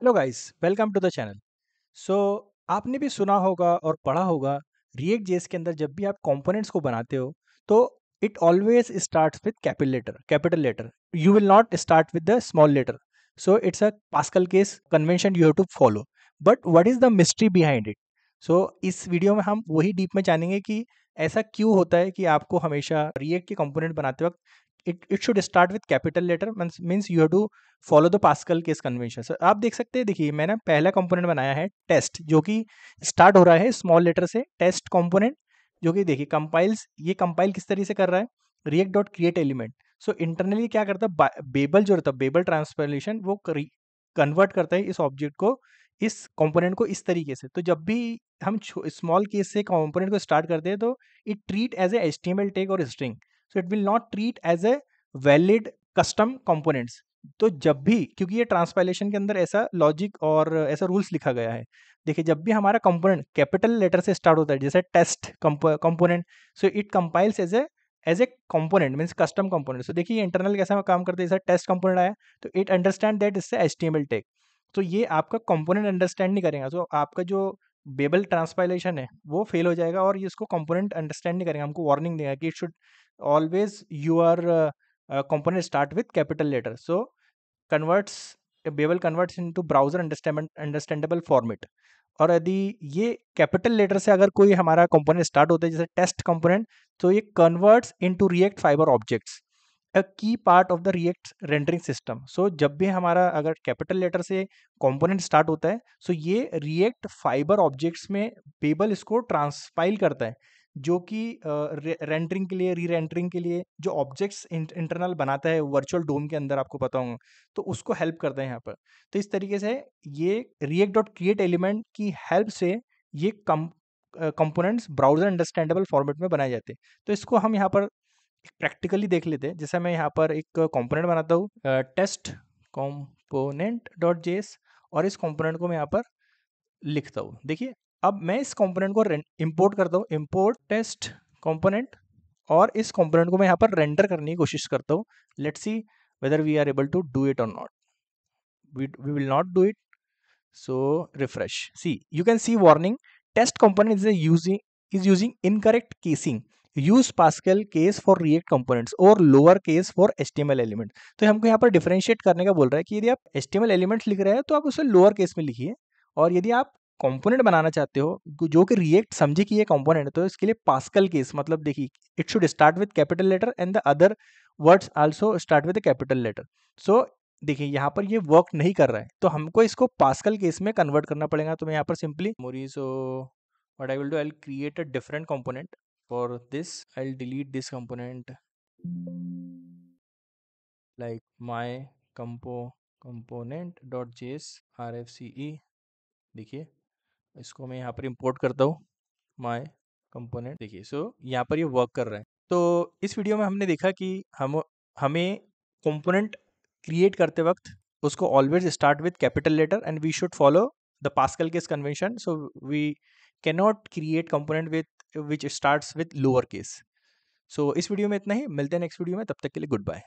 Hello guys, welcome to the channel. So आपने भी सुना होगा और पढ़ा होगा रिएक्ट जेएस के अंदर जब भी आप कंपोनेंट्स को बनाते हो तो it always starts with capital letter. You will not start with the small letter. So it's a Pascal case convention you have to follow. But what is the mystery behind it? So इस video में हम वही deep में जानेंगे कि ऐसा क्यों होता है कि आपको हमेशा रिएक्ट के कंपोनेंट बनाते वक्त it should start with capital letter means you have to follow the Pascal case convention. Sir आप देख सकते हैं, देखिए मैंने पहला कंपोनेंट बनाया है टेस्ट, जो कि स्टार्ट हो रहा है स्मॉल लेटर से। टेस्ट कंपोनेंट जो कि देखिए कंपाइल्स, ये कंपाइल किस तरीके से कर रहा है, रिएक्ट डॉट क्रिएट एलिमेंट। सो इंटरनली क्या करता है, बेबल जो रहता है, बेबल ट्रांसफॉर्मेशन, वो कन्वर्ट करता है इस ऑब्जेक्ट को, इस कंपोनेंट को इस तरीके से। तो जब भी हम स्मॉल केस से कंपोनेंट को स्टार्ट करते हैं तो it treat as a HTML tag और string. So it will not treat as a valid custom components. तो जब भी, क्योंकि ये ट्रांसपाइलेशन के अंदर ऐसा लॉजिक और ऐसा रूल्स लिखा गया है, देखिए जब भी हमारा कंपोनेंट कैपिटल लेटर से स्टार्ट होता है, जैसे test component, so it compiles as a component means custom component. So देखिए इंटरनल कैसा काम करते हैं, जैसे टेस्ट कंपोनेंट आया तो इट अंडरस्टैंड दैट इससे एचटीएमएल टैग। तो ये आपका कंपोनेंट अंडरस्टैंड नहीं करेगा, तो आपका जो बेबल ट्रांसपाइलेशन है वो फेल हो जाएगा और ये इसको कंपोनेंट अंडरस्टैंड नहीं करेगा, हमको वार्निंग देगा कि it should always your component start with capital letter. So converts, Babel converts into browser understandable format। और यदि ये कैपिटल लेटर से अगर कोई हमारा कंपोनेंट स्टार्ट होता है जैसे टेस्ट कंपोनेंट, तो ये converts into React fiber objects, a key part of the React rendering system. So जब भी हमारा अगर कैपिटल लेटर से कंपोनेंट स्टार्ट होता है, सो ये रिएक्ट फाइबर ऑब्जेक्ट्स में बेबल इसको ट्रांसपाइल करता है, जो कि रेंडरिंग के लिए, री रेंडरिंग के लिए जो ऑब्जेक्ट्स इंटरनल बनाता है वर्चुअल डोम के अंदर, आपको पता होगा, तो उसको हेल्प करता है यहाँ पर। तो इस तरीके से ये रिएक्ट डॉट क्रिएट एलिमेंट की हेल्प से ये कंपोनेंट्स ब्राउजर अंडरस्टैंडेबल फॉर्मेट में बनाए जाते हैं। तो इसको हम यहाँ पर प्रैक्टिकली देख लेते हैं। जैसे मैं यहाँ पर एक कंपोनेंट बनाता हूँ टेस्ट कंपोनेंट डॉट जेएस, और इस कंपोनेंट को मैं यहाँ पर लिखता हूँ। देखिए अब मैं इस कंपोनेंट को इंपोर्ट करता हूँ, इंपोर्ट टेस्ट कंपोनेंट, और इस कंपोनेंट को मैं यहाँ पर रेंडर करने की कोशिश करता हूँ। Let's see whether we are able to do it और not. we will not do it. So refresh, see you can see warning, test component is using incorrect casing, use pascal case for react components or lower case for html element। तो हमको यहाँ पर differentiate करने का बोल रहा है कि यदि आप html एलिमेंट्स लिख रहे हैं तो आप उसे लोअर केस में लिखिए, और यदि आप कंपोनेंट बनाना चाहते हो जो कि रिएक्ट समझे कि ये कंपोनेंट है, तो इसके लिए पास्कल केस, मतलब देखिए it should start with capital letter and the other words also start with capital letter. So देखिए यहाँ पर ये वर्क नहीं कर रहा है, तो हमको इसको पास्कल केस में कन्वर्ट करना पड़ेगा। तो मैं यहाँ पर सिंपली मोरिसो, what I will do, I will create a different component for this, I will delete this component like my component dot JS rfce। देखिए इसको मैं यहाँ पर इंपोर्ट करता हूँ माय कंपोनेंट। देखिए सो यहाँ पर ये वर्क कर रहा है। तो इस वीडियो में हमने देखा कि हमें कंपोनेंट क्रिएट करते वक्त उसको always start with capital letter and we should follow the Pascal case convention. So we can not create component which starts with lower case. So इस वीडियो में इतना ही, मिलते हैं नेक्स्ट वीडियो में, तब तक के लिए गुड बाय।